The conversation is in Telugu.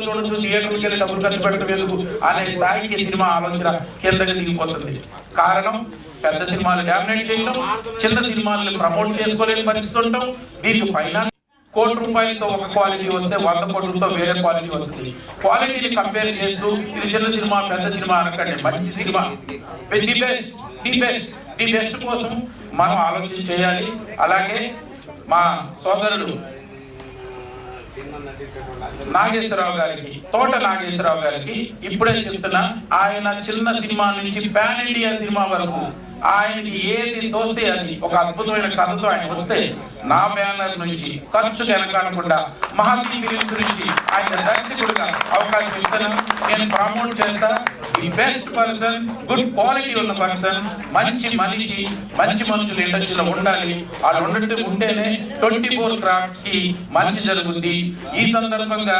చూడొచ్చు, థియేటర్కి వెళ్ళి డబ్బులు ఖర్చు పెట్టడం ఎందుకు అనే స్థాయికి సినిమా ఆలోచన కిందకి దిగిపోతుంది. కారణం పెద్ద సినిమాలు డామినేట్ చేయడం, చిన్న సినిమాలను ప్రమోట్ చేసుకోలేని పరిస్థితి ఉండటం. దీనికి ఫైనాన్స్ ₹1 కోటి ఒక క్వాలిటీ వస్తే 100 కోట్లతో వేరే క్వాలిటీ వస్తుంది. క్వాలిటీని కంపేర్ చేస్తూ ఇది చిన్న సినిమా పెద్ద సినిమా అనకండి, మంచి సినిమా ది బెస్ట్ కోసం మనం ఆలోచన చేయాలి. అలాగే మా సోదరుడు నాగేశ్వరరావు గారికి, తోట నాగేశ్వరరావు గారికి ఇప్పుడే చెప్తున్నా, ఆయన చిన్న సినిమా నుంచి పాన్ ఇండియా సినిమా వరకు ఆయనకి ఏది తోస్తే అది ఒక అద్భుతమైన కథతో ఆయన వస్తే నా బ్యానర్ నుంచి ఖర్చు వెనకాడకుండా మహాదీ ఫిలిమ్స్ నుంచి ఆయన దర్శకుడిగా అవకాశం ఇస్తాను. నేను ప్రమోట్ చేస్తా. The best person, good quality ఉన్న పర్సన్, మంచి మనిషి, మంచి మనుషులు ఇండస్ట్రీలో ఉండాలి. వాళ్ళు ఉంటేనే 24 క్రాఫ్ట్స్ కి మంచి జరుగుతుంది. ఈ సందర్భంగా